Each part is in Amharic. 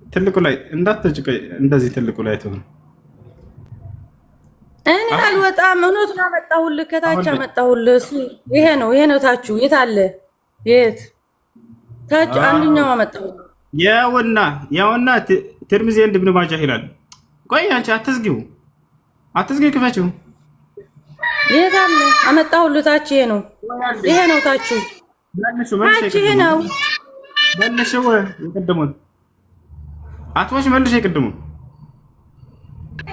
ትልቁ ላይ እንዳትጭቀ እንደዚህ ትልቁ ላይ ትሆን እኔ አልወጣም። እውነቱን አመጣሁልህ፣ ከታች አመጣሁልህ። ይሄ ነው ታቹ። የት አለ? የት ታች? አንደኛው አመጣሁልህ። ያውና ትርሚዚ እንድ ኢብኑ ማጃህ ይላል። ቆይ አንቺ አትዝጊው፣ ክፈችው። የት አለ? አመጣሁልህ። ታች ይሄ ነው ታቹ። ታች ይሄ ነው። መልሽው። የቀደሙን አትወሽ፣ መልሽ የቀደሙን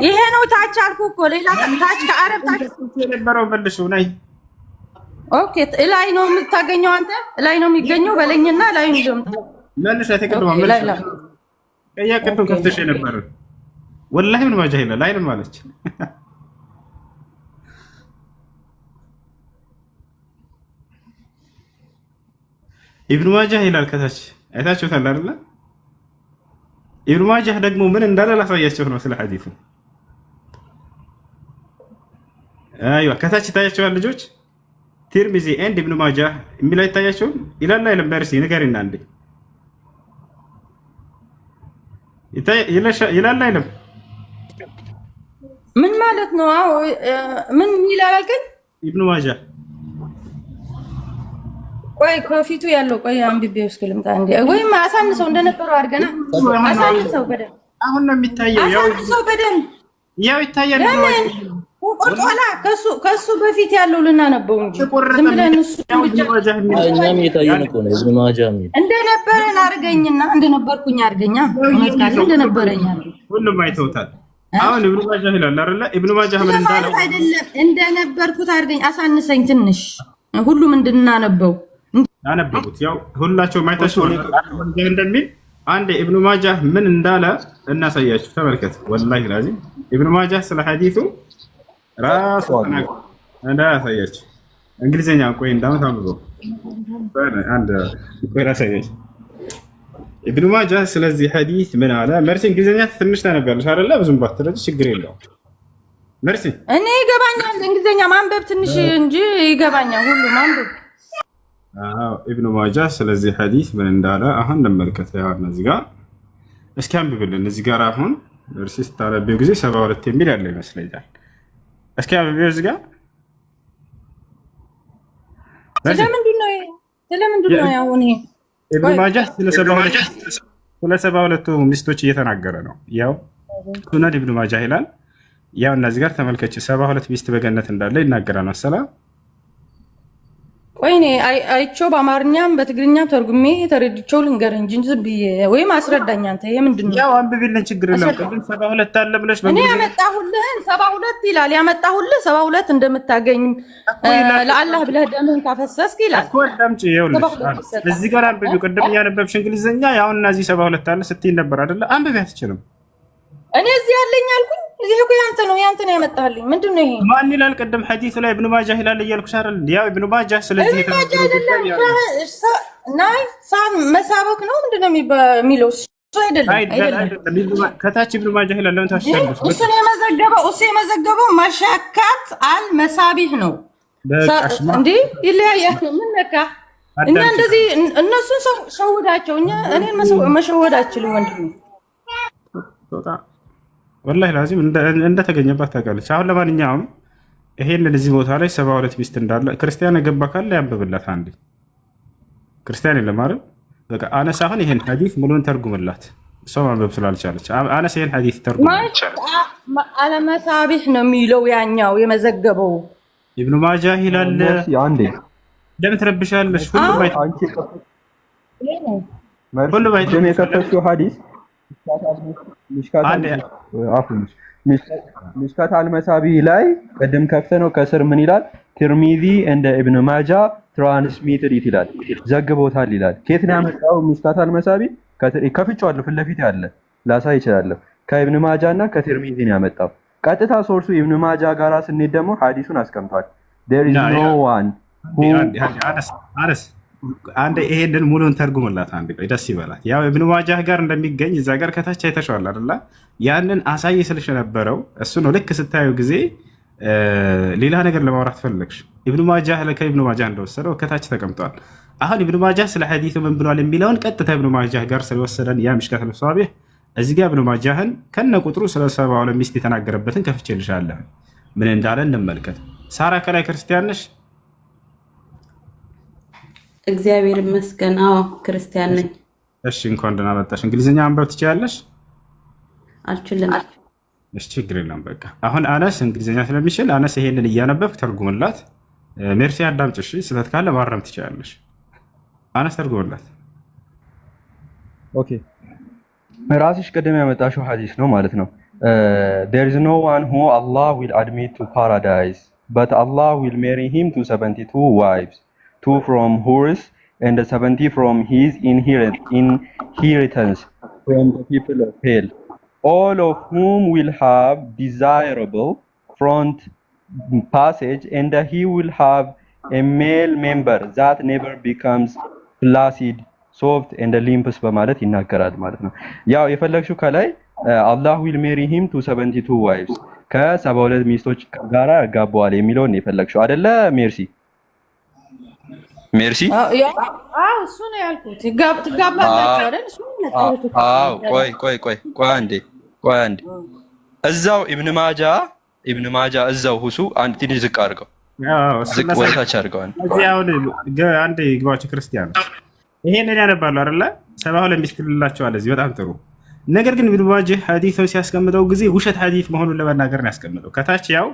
ይሄ ነው ታች አልኩህ እኮ። ሌላ ታች ከአረብ ታች የነበረው መልሽው። ነይ። ኦኬ፣ ላይ ነው የምታገኘው አንተ። ላይ ነው የሚገኘው በለኝና ላይ ነው የምታገኘው። መልሽ የተቀደመው መልሽ። ቀደም ከፍተሽ የነበረ ወላሂ ምን ማጃህ ይላል። ላይ ነው ማለች። ኢብኑ ማጃህ ይላል ከታች አይታችሁታል አይደል? ኢብኑ ማጃህ ደግሞ ምን እንዳለ ላሳያችሁ ነው ስለ ሐዲሱ። አይዋ ከታች ይታያችኋል ልጆች። ትርሚዚ ኤንድ ኢብኑ ማጃህ የሚል አይታያችሁም? ይላል አይልም? በርሲ ንገሪና አንዴ ይላል አይልም? ምን ማለት ነው? አዎ ምን ይላል ግን ኢብኑ ማጃህ ቆይ ከፊቱ ያለው ቆይ አንብቤው እስኪ ልምጣ እንዴ። ወይም አሳንሰው እንደነበረው አድርገና አሳንሰው በደንብ። አሁን ነው የሚታየው። አሳንሰው በደንብ ያው ይታያል። ቆርጦላ ከሱ በፊት ያለው ልናነበው እንጂ ዝም ብለን እሱ እኛም የታየን እኮ ነው። ኢብኑ ማጃህ እንደነበረን አድርገኝና እንደነበርኩኝ አድርገኛ። እውነት ካለ እንደነበረኝ ሁሉም አይተውታል። አሁን ኢብኑ ማጃህ ይላል አይደል? ኢብኑ ማጃህ ምን እንዳለ አይደለም እንደነበርኩት አድርገኝ። አሳንሰኝ ትንሽ ሁሉም እንድናነበው ያነበቡት ያው ሁላቸው ማይታቸው እንደሚል አንድ ኢብኑ ማጃህ ምን እንዳለ እናሳያችሁ። ተመልከት። ወላሂ ላዚም ኢብኑ ማጃህ ስለ ሐዲሱ ራሱ እንዳያሳያችሁ እንግሊዘኛ ቆይ እንዳመት አንብበው አንድ ቆይ ላሳያችሁ። ኢብኑ ማጃህ ስለዚህ ሐዲስ ምን አለ? መርሲ እንግሊዘኛ ትንሽ ታነቢያለሽ አይደለ? ብዙም ባትረጂ ችግር የለውም። መርሲ እኔ ይገባኛል። እንግሊዘኛ ማንበብ ትንሽ እንጂ ይገባኛል ሁሉ ማንበብ። ኢብኑ ማጃህ ስለዚህ ሐዲስ ምን እንዳለ አሁን እንመልከት። ያው እዚህ ጋር እስኪ አንብብልን። እዚህ ጋር አሁን መርሲ ስታነቢው ጊዜ 72 የሚል ያለ ይመስለኛል። እስኪ አንብቢው እዚህ ጋር ስለምንድን ነው ያሁን ይሄ ኢብኑ ማጃህ ስለ 72 ሚስቶች እየተናገረ ነው። ያው ሱነን ኢብኑ ማጃህ ይላል። ያው እነዚህ ጋር ተመልከች 72 ሚስት በገነት እንዳለ ይናገራል መሰላ። ቆይ እኔ አይቼው በአማርኛም በትግርኛም ተርጉሜ ተረድቼው ልንገርህ እንጂ ዝም ብዬ ወይም አስረዳኝ አንተ። ይሄ ምንድን ነው? ያው አንብቢልን ችግር የለም። ቅድም 72 አለ ብለሽ እኔ ያመጣሁልህን 72 ይላል። ያመጣሁልህ 72 እንደምታገኝ ለአላህ ብለህ ደምህን ካፈሰስክ ይላል እኮ። አዳምጪ። ይኸውልሽ እዚህ ጋር አንብቢው። ቅድም እያነበብሽ እንግሊዝኛ ያው እነዚህ 72 አለ ስትይ ነበር አይደለ? አንብቢ አትችልም። እኔ እዚህ ያለኝ አልኩኝ። ይሄ እኮ ያንተ ነው ያመጣህልኝ። ምንድን ነው ይሄ? ማን ይላል? ቅድም ሐዲሱ ላይ ኢብኑ ማጃህ ይላል እያልኩሽ አይደል? ያው ኢብኑ ማጃህ ስለዚህ መሳበክ ነው ምንድን ነው የሚለው? እሱ አይደለም። ከታች ኢብኑ ማጃህ ይላል። ለምን ታሽሻለሽ? እሱ የመዘገበው መሻካት አል መሳቢህ ነው እንዴ? ይለያያል። ምን ነካ? እኛ እንደዚህ እነሱን ሸውዳቸው፣ እኔን መሸወድ አችልም ወንድም ወላሂ ላዚም እንደተገኘባት ታውቃለች። አሁን ለማንኛውም ይሄንን እዚህ ቦታ ላይ 72 ሚስት እንዳለ ክርስቲያን የገባ ካለ ያንብብላት። አንዴ ክርስቲያን የለም አይደል? በቃ አነስ አሁን ይሄን ሐዲስ ሙሉን ተርጉምላት። እሷ ማንበብ ስላልቻለች አነስ ይሄን ሐዲስ ተርጉምላት። አለመሳቢህ ነው የሚለው ያኛው የመዘገበው ኢብኑ ማጃህ ይላል። አንዴ ለምን ትረብሻለሽ? ሁሉ ባይቶ የከፈተው ሐዲስ ሚሽካት አልመሳቢ ላይ ቅድም ከፍተ ነው። ከስር ምን ይላል? ትርሚዚ እንደ ኢብኑ ማጃ ትራንስሚትድ ይላል፣ ዘግቦታል ይላል። ከየት ነው ያመጣው? ሚሽካት አልመሳቢ ከፍቼዋለሁ፣ ፊት ለፊት ያለ ላሳይ እችላለሁ። ከኢብኑ ማጃ እና ከትርሚዚ ነው ያመጣው። ቀጥታ ሶርሱ ኢብኑ ማጃ ጋራ ስንሄድ ደግሞ ሐዲሱን አስቀምጧል። there is no one አንድ ይሄንን ሙሉን ተርጉምላት። አንድ ቆይ ደስ ይበላት። ያው ኢብኑ ማጃህ ጋር እንደሚገኝ እዛ ጋር ከታች አይተሽዋል አይደል? ያንን አሳይ ስልሽ የነበረው እሱ ነው። ልክ ስታዩ ጊዜ ሌላ ነገር ለማውራት ፈለግሽ። ኢብኑ ማጃህ ከኢብኑ ማጃህ እንደወሰደው ከታች ተቀምጧል። አሁን ኢብኑ ማጃህ ስለ ሐዲሱ ምን ብሏል የሚለውን ቀጥታ ኢብኑ ማጃህ ጋር ስለወሰደን ያ ሚሽካት አልመሳቢህ እዚህ ጋር ኢብኑ ማጃህን ከነ ቁጥሩ ስለ 72 ሚስት የተናገረበትን ከፍቼልሻለሁ። ምን እንዳለ እንመልከት። ሳራ ከላይ ክርስቲያን ነሽ? እግዚአብሔር ይመስገን። አዎ ክርስቲያን ነኝ። እሺ እንኳን ደህና መጣሽ። እንግሊዝኛ ማንበብ ትችያለሽ? አልችልም። እሺ ችግር የለም። በቃ አሁን አነስ እንግሊዝኛ ስለሚችል አነስ ይሄንን እያነበብክ ተርጉምላት። ሜርሲ አዳምጪ። እሺ ስህተት ካለ ማረም ትችያለሽ። አነስ ተርጉምላት። ኦኬ ራስሽ ቀደም ያመጣሽው ሐዲስ ነው ማለት ነው። there is no one who Allah will admit to paradise but Allah will marry him to 72 wives, 2 from hers and 70 from his inheritance from the people of hell, all of whom will have desirable front passage, and he will have a male member that never becomes flaccid, soft and limps በማለት ይናገራል ማለት ነው። ያው የፈለግሽው ከላይ Allah will marry him to 72 wives ከ72 ሚስቶች ጋር ያጋባዋል የሚለውን የፈለግሽው አይደለ? ሜርሲ አዎ እሱ ነው ያልኩት። ትጋባላችሁ አይደል? እሱ ነው። አዎ ቆይ አንዴ እዛው ኢብኑ ማጃ እዛው ሁሱ አንድ ትንሽ ዝቅ አድርገው፣ ዝቅ ወታች አድርገው። አንዴ ግባችሁ ክርስቲያኖች ይሄንን ያነባሉ አይደለ? 72 ሚስት ልላቸዋል እዚህ። በጣም ጥሩ ነገር ግን ኢብኑ ማጃህ ሐዲሱን ሲያስቀምጠው ጊዜ ውሸት ሐዲስ መሆኑን ለመናገር ነው ያስቀምጠው። ከታች ያው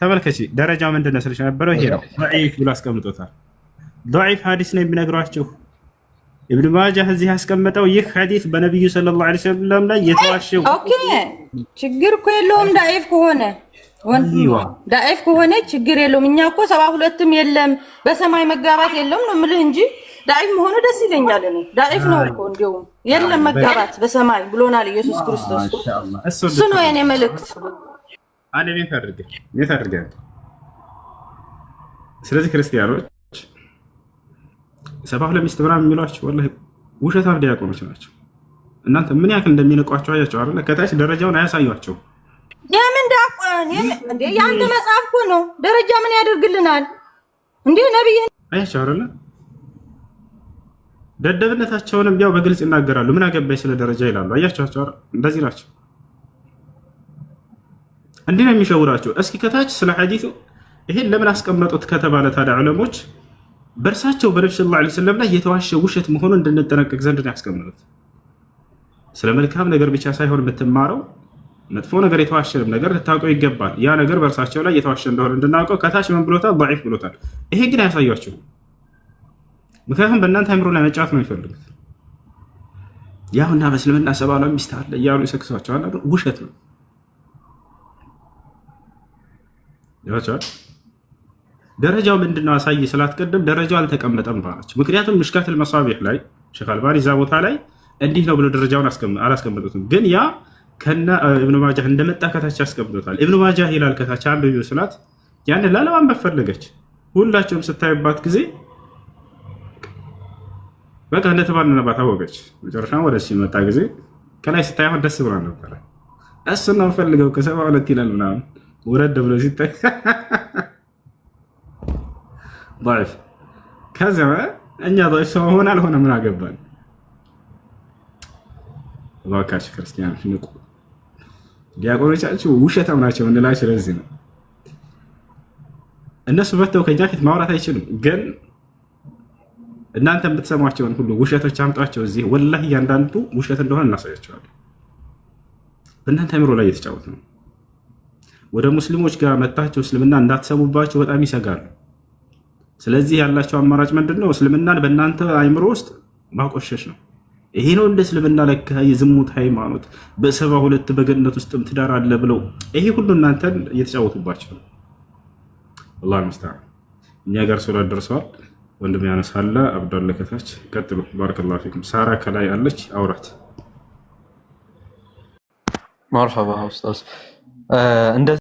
ተመልከቺ ደረጃው ምንድነው ስለሽ ነበረው ይሄ ነው ضعيف ብሎ አስቀምጦታል። ضعيف ሐዲስ ነው የሚነግራችሁ። ኢብኑ ማጃህ እዚህ ያስቀምጠው ይህ ሐዲስ በነብዩ ሰለላሁ ዐለይሂ ወሰለም ላይ የተዋሸው። ኦኬ ችግር እኮ የለውም ዳኢፍ ከሆነ ዳኢፍ ከሆነ ችግር የለውም። እኛ እኮ 72ም የለም በሰማይ መጋባት የለም ነው የምልህ እንጂ ዳኢፍ መሆኑ ደስ ይለኛል። እኔ ዳኢፍ ነው እኮ እንደውም የለም መጋባት በሰማይ ብሎናል ኢየሱስ ክርስቶስ። እሱ ነው የኔ መልእክት። አንዴ ቤት አድርገ ስለዚህ ክርስቲያኖች 72 ሚስት ምናምን የሚሏቸው ወላሂ ውሸታም ዲያቆኖች ናቸው። እናንተ ምን ያክል እንደሚንቋቸው አያቸው አይደል? ከታች ደረጃውን አያሳዩአቸው። የምን ዲያቆን እንዴ? ያንተ መጽሐፍ እኮ ነው። ደረጃ ምን ያደርግልናል እንዴ? ነብይ አያቸው አይደል? ደደብነታቸውንም ያው በግልጽ ይናገራሉ። ምን አገባኝ ስለ ደረጃ ይላሉ። አያቸው አይደል? እንደዚህ ናቸው። እንዴ ነው የሚሸውራቸው። እስኪ ከታች ስለ ሐዲሱ ይሄን ለምን አስቀመጡት ከተባለ ታዲያ ዑለሞች በእርሳቸው በነብዩ ሰለላሁ ዐለይሂ ወሰለም ላይ የተዋሸ ውሸት መሆኑን እንድንጠነቀቅ ዘንድ ነው ያስቀመጡት። ስለ መልካም ነገር ብቻ ሳይሆን የምትማረው መጥፎ ነገር የተዋሸንም ነገር ልታውቀው ይገባል። ያ ነገር በእርሳቸው ላይ የተዋሸ እንደሆነ እንድናውቀው ከታች ምን ብሎታል? ضعيف ብሎታል። ይሄ ግን አያሳያችሁ። ምክንያቱም በእናንተ አእምሮ ላይ መጫወት ነው የሚፈልጉት። ያውና በእስልምና 72 ሚስት አለ እያሉ ይሰክሷቸዋል። ውሸት ነው ይወጣል። ደረጃው ምንድነው? አሳይ ስላትቀደም ደረጃው አልተቀመጠም ባለች። ምክንያቱም ምሽካተል መሳቢህ ላይ ሼኽ አልባኒ እዛ ቦታ ላይ እንዲህ ነው ብሎ ደረጃውን አላስቀመጡትም። ግን ያ ከነ ኢብኑ ማጃህ እንደመጣ ከታች ያስቀምጡታል። ኢብኑ ማጃህ ይላል ከታች አንብቢው ስላት ያን ላለማንበብ ፈለገች። ሁላቸውም ስታይባት ጊዜ በቃ እንደተባለነባት አወቀች። መጨረሻም ወደ ሲመጣ ጊዜ ከላይ ስታይሆን ደስ ብሏ ነበር። እሱን ነው ፈልገው ከ72 ይላል ምናምን ወረድ ብሎ ሲታይ ضعيف ከዛ እኛ ضعيف ሰው ሆነ አልሆነ ምን አገባን? እባካችሁ ክርስቲያኖች ንቁ። ዲያቆኖቻችሁ ውሸታም ናቸው እንላችሁ ስለዚህ ነው። እነሱ መተው ከኛ ፊት ማውራት አይችልም። ግን እናንተ የምትሰሟቸውን ሁሉ ውሸቶች አምጧቸው እዚህ ወላሂ እያንዳንዱ ውሸት እንደሆነ እናሳያቸዋለን። በእናንተ አእምሮ ላይ እየተጫወቱ ነው። ወደ ሙስሊሞች ጋር መጣቸው እስልምና እንዳትሰሙባቸው በጣም ይሰጋሉ። ስለዚህ ያላቸው አማራጭ ምንድነው? እስልምናን በእናንተ አእምሮ ውስጥ ማቆሸሽ ነው። ይሄ ነው እንደ እስልምና ለካ የዝሙት ሃይማኖት በ72 በገነት ውስጥም ትዳር አለ ብለው ይሄ ሁሉ እናንተን እየተጫወቱባቸው ነው። አላህ ይመስገን። እኛ ጋር ሶላት ደርሰዋል። ወንድም ያነሳለ አብዳለ ከታች ቀጥሉ። ባረከላሁ ፊኩም። ሳራ ከላይ አለች አውራት። መርሐባ ኡስታዝ። እንደዛ